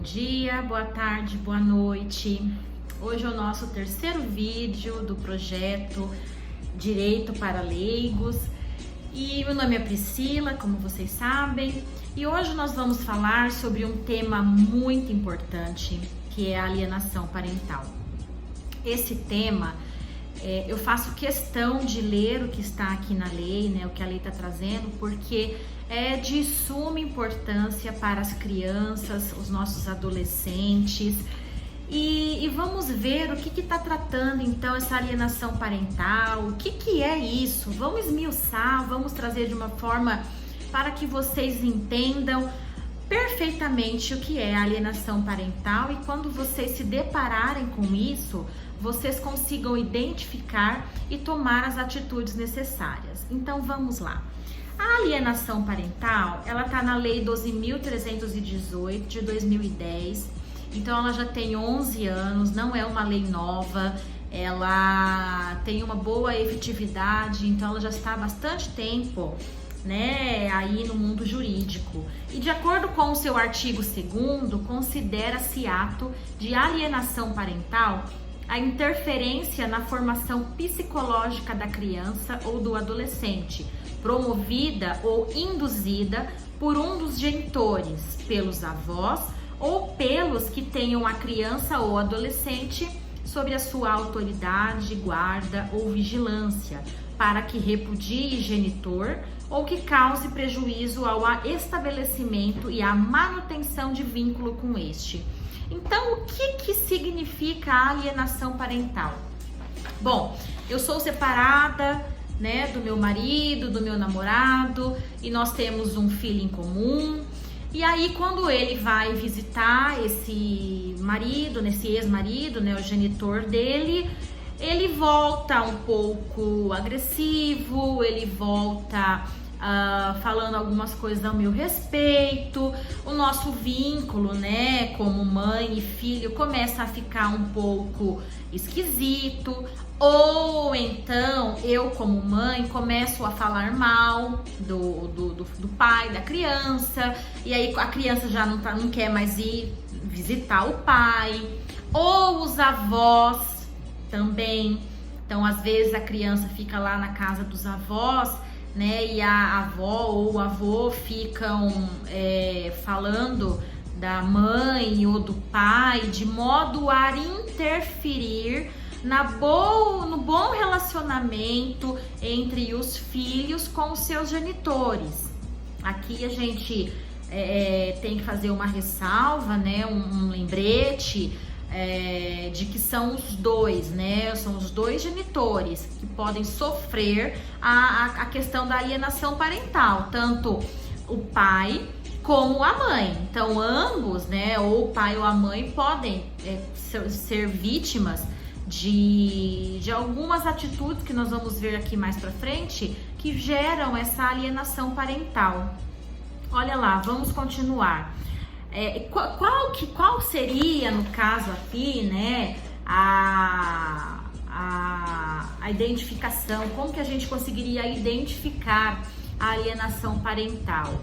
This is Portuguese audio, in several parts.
Bom dia, boa tarde, boa noite. Hoje é o nosso terceiro vídeo do projeto Direito para Leigos. E meu nome é Priscila, como vocês sabem, e hoje nós vamos falar sobre um tema muito importante, que é a alienação parental. Esse tema, eu faço questão de ler o que está aqui na lei, né, o que a lei está trazendo, porque é de suma importância para as crianças, os nossos adolescentes. E vamos ver o que está tratando então essa alienação parental, o que é isso, vamos esmiuçar, vamos trazer de uma forma para que vocês entendam perfeitamente o que é a alienação parental, e quando vocês se depararem com isso, vocês consigam identificar e tomar as atitudes necessárias. Então vamos lá. A alienação parental, ela está na Lei 12.318 de 2010, então ela já tem 11 anos, não é uma lei nova, ela tem uma boa efetividade, então ela já está há bastante tempo, né, aí no mundo jurídico. E de acordo com o seu artigo 2º, considera-se ato de alienação parental a interferência na formação psicológica da criança ou do adolescente, promovida ou induzida por um dos genitores, pelos avós ou pelos que tenham a criança ou adolescente sob a sua autoridade, guarda ou vigilância, para que repudie genitor ou que cause prejuízo ao estabelecimento e à manutenção de vínculo com este. Então, o que significa a alienação parental? Bom, eu sou separada, né, do meu marido, do meu namorado, e nós temos um filho em comum. E aí, quando ele vai visitar esse marido, esse ex-marido, né, o genitor dele, ele volta um pouco agressivo, ele volta falando algumas coisas ao meu respeito. O nosso vínculo, né, como mãe e filho, começa a ficar um pouco esquisito. Ou então, eu como mãe começo a falar mal do pai da criança, e aí a criança já não quer mais ir visitar o pai. Ou os avós também. Então, às vezes a criança fica lá na casa dos avós, né, e a avó ou o avô ficam falando da mãe ou do pai, de modo a interferir no bom relacionamento entre os filhos com os seus genitores. Aqui a gente tem que fazer uma ressalva, né, um lembrete de que são os dois, né, são os dois genitores que podem sofrer a questão da alienação parental, tanto o pai como a mãe. Então ambos, né, ou o pai ou a mãe podem ser vítimas de algumas atitudes que nós vamos ver aqui mais pra frente, que geram essa alienação parental. Olha lá, vamos continuar. Qual seria, no caso aqui, né, a identificação? Como que a gente conseguiria identificar a alienação parental?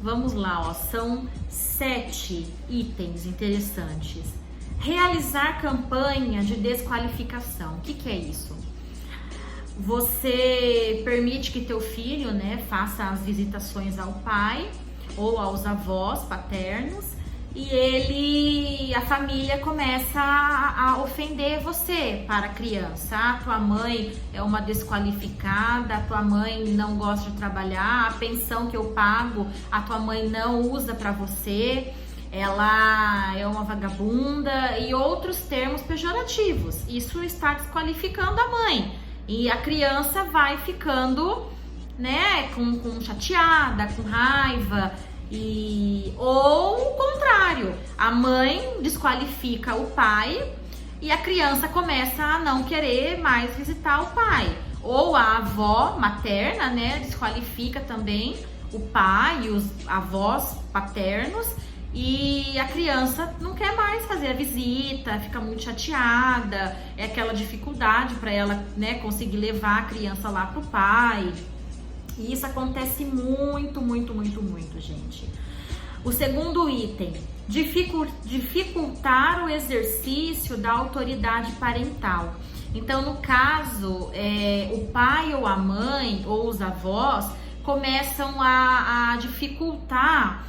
Vamos lá, ó, são 7 itens interessantes. Realizar campanha de desqualificação. O que é isso? Você permite que teu filho, né, faça as visitações ao pai ou aos avós paternos, e a família começa a ofender você para a criança. A tua mãe é uma desqualificada, a tua mãe não gosta de trabalhar, a pensão que eu pago a tua mãe não usa para você, ela é uma vagabunda, e outros termos pejorativos. Isso está desqualificando a mãe, e a criança vai ficando, né, com chateada, com raiva, ou o contrário, a mãe desqualifica o pai e a criança começa a não querer mais visitar o pai. Ou a avó materna, né, desqualifica também o pai e os avós paternos, e a criança não quer mais fazer a visita, fica muito chateada, é aquela dificuldade para ela, né, conseguir levar a criança lá pro pai. E isso acontece muito, gente. O segundo item, dificultar o exercício da autoridade parental. Então, no caso, o pai ou a mãe ou os avós começam a dificultar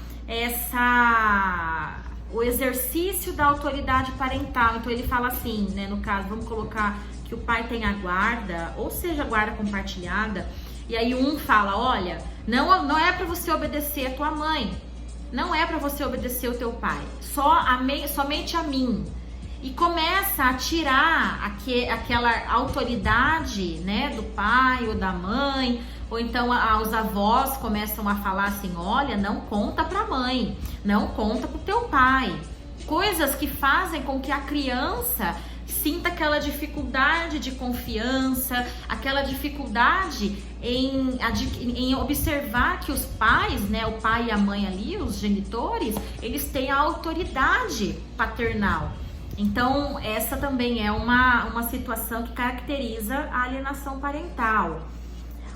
o exercício da autoridade parental. Então, ele fala assim, né? No caso, vamos colocar que o pai tem a guarda, ou seja, a guarda compartilhada, e aí um fala, olha, não é para você obedecer a tua mãe, não é para você obedecer o teu pai, somente a mim. E começa a tirar aquela autoridade, né, do pai ou da mãe, ou então os avós começam a falar assim, olha, não conta pra mãe, não conta pro teu pai. Coisas que fazem com que a criança sinta aquela dificuldade de confiança, aquela dificuldade em observar que os pais, né, o pai e a mãe ali, os genitores, eles têm a autoridade paternal. Então, essa também é uma situação que caracteriza a alienação parental.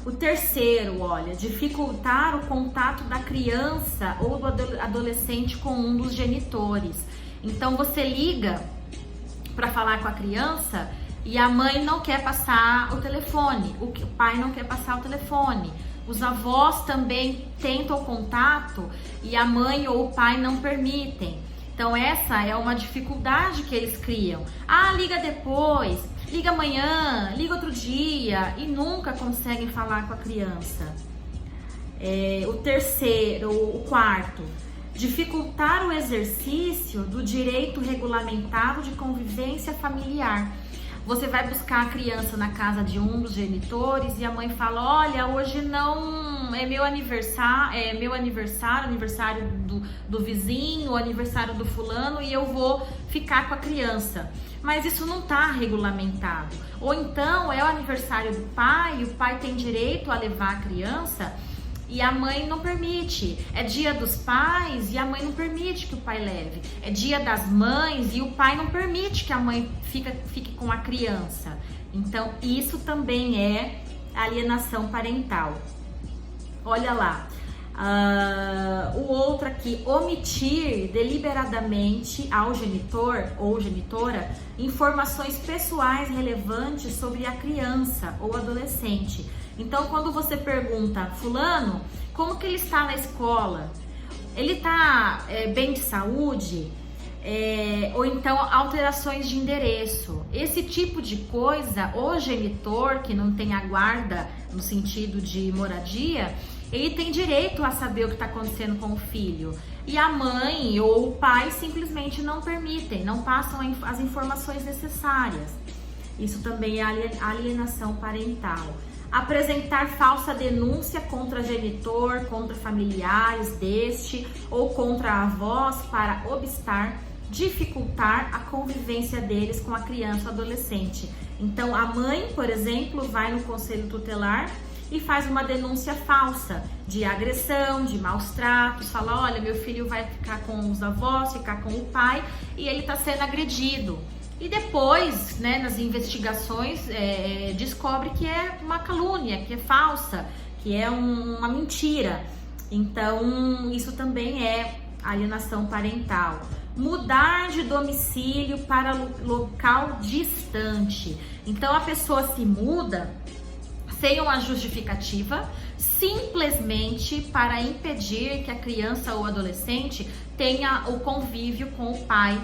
O terceiro, olha, dificultar o contato da criança ou do adolescente com um dos genitores. Então, você liga para falar com a criança e a mãe não quer passar o telefone, o pai não quer passar o telefone. Os avós também tentam o contato e a mãe ou o pai não permitem. Então, essa é uma dificuldade que eles criam. Ah, liga depois, liga amanhã, liga outro dia, e nunca conseguem falar com a criança. O quarto, dificultar o exercício do direito regulamentado de convivência familiar. Você vai buscar a criança na casa de um dos genitores e a mãe fala, olha, hoje não é meu aniversário, aniversário do vizinho, aniversário do fulano, e eu vou ficar com a criança. Mas isso não está regulamentado. Ou então é o aniversário do pai, e o pai tem direito a levar a criança e a mãe não permite. É dia dos pais e a mãe não permite que o pai leve. É dia das mães e o pai não permite que a mãe fique com a criança. Então, isso também é alienação parental. Olha lá. O outro aqui, omitir deliberadamente ao genitor ou genitora informações pessoais relevantes sobre a criança ou adolescente. Então, quando você pergunta, fulano, como que ele está na escola? Ele está bem de saúde? Ou então alterações de endereço. Esse tipo de coisa, o genitor que não tem a guarda no sentido de moradia, ele tem direito a saber o que está acontecendo com o filho. E a mãe ou o pai simplesmente não permitem, não passam as informações necessárias. Isso também é alienação parental. Apresentar falsa denúncia contra genitor, contra familiares deste ou contra avós para dificultar a convivência deles com a criança ou adolescente. Então, a mãe, por exemplo, vai no conselho tutelar e faz uma denúncia falsa de agressão, de maus tratos, fala, olha, meu filho vai ficar com os avós, ficar com o pai e ele está sendo agredido. E depois, né, nas investigações, descobre que é uma calúnia, que é falsa, que é uma mentira. Então, isso também é alienação parental. Mudar de domicílio para local distante. Então, a pessoa se muda sem uma justificativa, simplesmente para impedir que a criança ou adolescente tenha o convívio com o pai,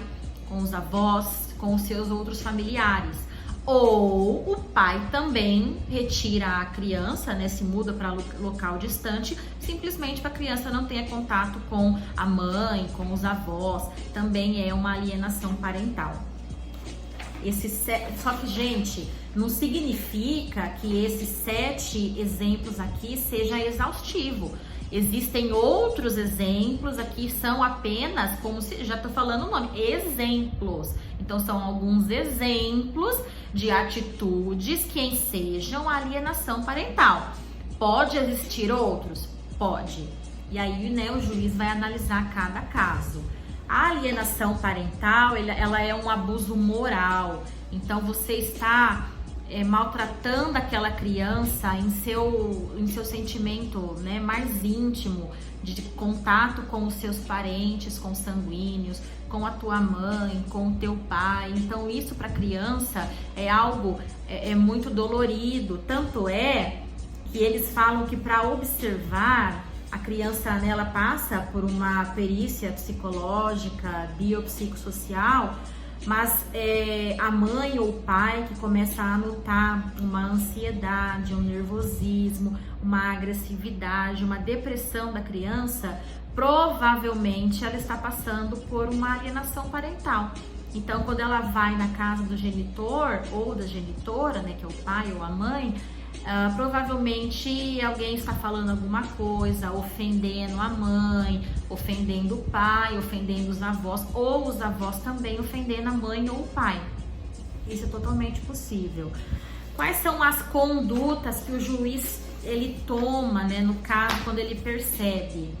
com os avós, com os seus outros familiares. Ou o pai também retira a criança, né, se muda para local distante, simplesmente para a criança não tenha contato com a mãe, com os avós. Também é uma alienação parental. Só que, gente, não significa que esses 7 exemplos aqui seja exaustivo. Existem outros exemplos aqui, são apenas, como se já tô falando o nome, exemplos. Então, são alguns exemplos de atitudes que ensejam alienação parental. Pode existir outros? Pode. E aí, né, o juiz vai analisar cada caso. A alienação parental, ela é um abuso moral. Então, você está maltratando aquela criança em seu sentimento, né, mais íntimo, de contato com os seus parentes consanguíneos, com a tua mãe, com o teu pai. Então isso para a criança é algo muito dolorido. Tanto é que eles falam que para observar a criança, né, ela passa por uma perícia psicológica, biopsicossocial, mas a mãe ou o pai que começa a notar uma ansiedade, um nervosismo, uma agressividade, uma depressão da criança, provavelmente ela está passando por uma alienação parental. Então, quando ela vai na casa do genitor ou da genitora, né, que é o pai ou a mãe, provavelmente alguém está falando alguma coisa, ofendendo a mãe, ofendendo o pai, ofendendo os avós, ou os avós também ofendendo a mãe ou o pai. Isso é totalmente possível. Quais são as condutas que o juiz ele toma, né, no caso, quando ele percebe?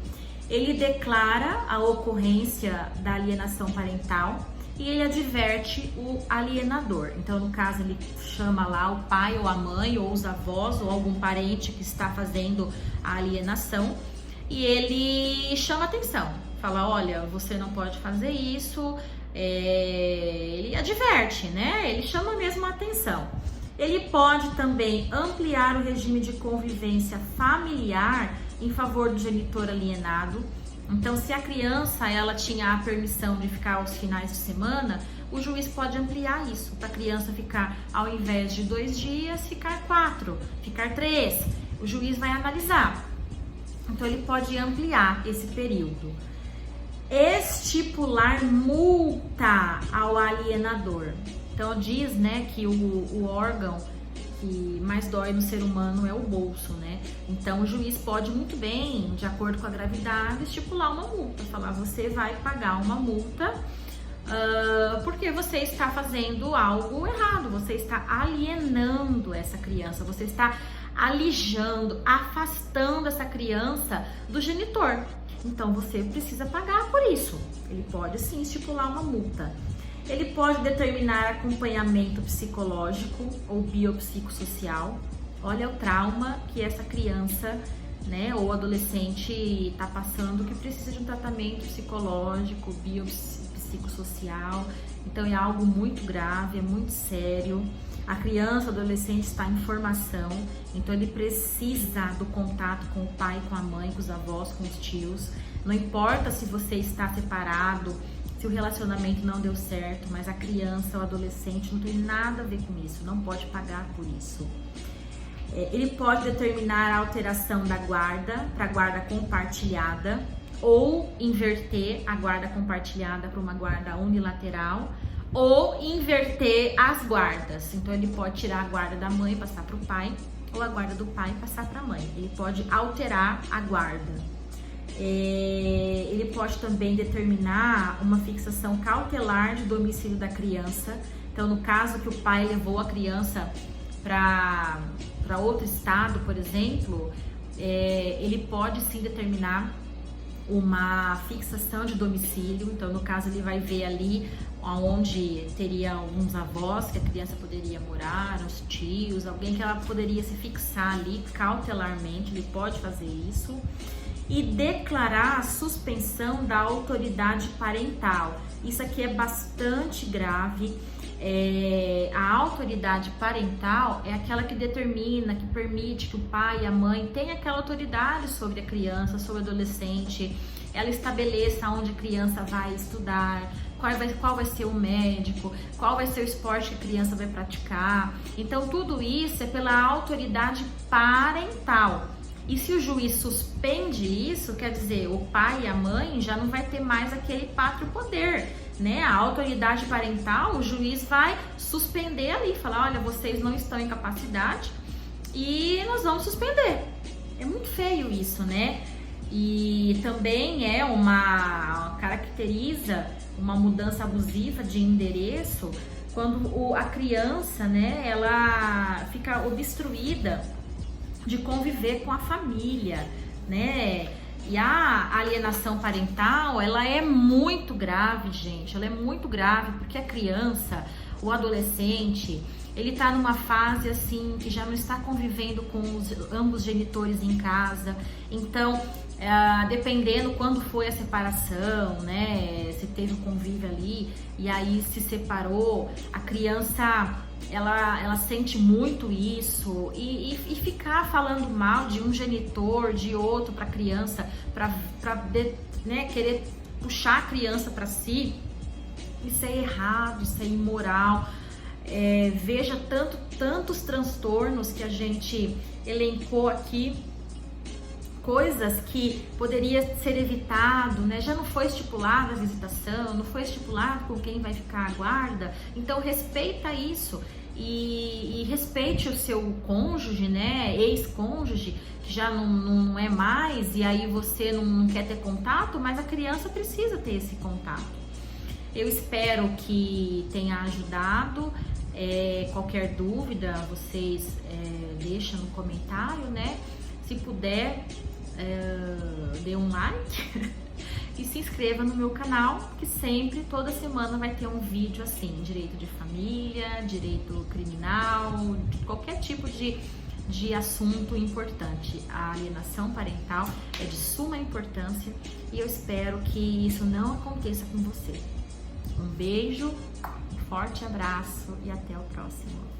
Ele declara a ocorrência da alienação parental e ele adverte o alienador. Então, no caso, ele chama lá o pai ou a mãe ou os avós ou algum parente que está fazendo a alienação e ele chama atenção, fala, olha, você não pode fazer isso, ele adverte, né? Ele chama mesmo a atenção. Ele pode também ampliar o regime de convivência familiar em favor do genitor alienado. Então, se a criança ela tinha a permissão de ficar aos finais de semana, o juiz pode ampliar isso para a criança ficar, ao invés de 2 dias, ficar 4, ficar 3. O juiz vai analisar. Então, ele pode ampliar esse período. Estipular multa ao alienador. Então, diz, né, que o órgão que mais dói no ser humano é o bolso, né? Então o juiz pode muito bem, de acordo com a gravidade, estipular uma multa, falar, você vai pagar uma multa porque você está fazendo algo errado, você está alienando essa criança, você está alijando, afastando essa criança do genitor. Então você precisa pagar por isso. Ele pode sim estipular uma multa. Ele pode determinar acompanhamento psicológico ou biopsicossocial. Olha o trauma que essa criança, né, ou adolescente está passando, que precisa de um tratamento psicológico, biopsicossocial. Então é algo muito grave, é muito sério. A criança, o adolescente está em formação, então ele precisa do contato com o pai, com a mãe, com os avós, com os tios. Não importa se você está separado, se o relacionamento não deu certo, mas a criança ou adolescente não tem nada a ver com isso, não pode pagar por isso. Ele pode determinar a alteração da guarda para guarda compartilhada ou inverter a guarda compartilhada para uma guarda unilateral ou inverter as guardas. Então ele pode tirar a guarda da mãe e passar para o pai ou a guarda do pai e passar para a mãe. Ele pode alterar a guarda. Ele pode também determinar uma fixação cautelar de domicílio da criança. Então, no caso que o pai levou a criança para outro estado, por exemplo, ele pode sim determinar uma fixação de domicílio. Então, no caso, ele vai ver ali onde teria alguns avós que a criança poderia morar, os tios, alguém que ela poderia se fixar ali cautelarmente, ele pode fazer isso. E declarar a suspensão da autoridade parental. Isso aqui é bastante grave. A autoridade parental é aquela que determina, que permite que o pai e a mãe tenham aquela autoridade sobre a criança, sobre o adolescente. Ela estabeleça onde a criança vai estudar, qual vai ser o médico, qual vai ser o esporte que a criança vai praticar. Então tudo isso é pela autoridade parental. E se o juiz suspende isso, quer dizer, o pai e a mãe já não vai ter mais aquele pátrio poder, né? A autoridade parental, o juiz vai suspender ali, falar, olha, vocês não estão em capacidade e nós vamos suspender. É muito feio isso, né? E também caracteriza uma mudança abusiva de endereço quando a criança, né, ela fica obstruída de conviver com a família, né? E a alienação parental, ela é muito grave, gente. Ela é muito grave porque a criança, o adolescente, ele tá numa fase assim que já não está convivendo com ambos genitores em casa. Então, dependendo quando foi a separação, né? Se teve o convívio ali e aí se separou, a criança ela sente muito isso e ficar falando mal de um genitor, de outro para a criança, para né, querer puxar a criança para si, isso é errado, isso é imoral. Veja tantos transtornos que a gente elencou aqui, coisas que poderia ser evitado, né? Já não foi estipulada a visitação, não foi estipulado com quem vai ficar a guarda, então respeita isso e respeite o seu cônjuge, né? Ex-cônjuge, que já não é mais, e aí você não quer ter contato, mas a criança precisa ter esse contato. Eu espero que tenha ajudado. Qualquer dúvida, vocês deixam no comentário, né? Se puder, dê um like e se inscreva no meu canal, que sempre, toda semana vai ter um vídeo assim, direito de família, direito criminal, qualquer tipo de assunto importante. A alienação parental é de suma importância e eu espero que isso não aconteça com você. Um beijo, um forte abraço e até o próximo.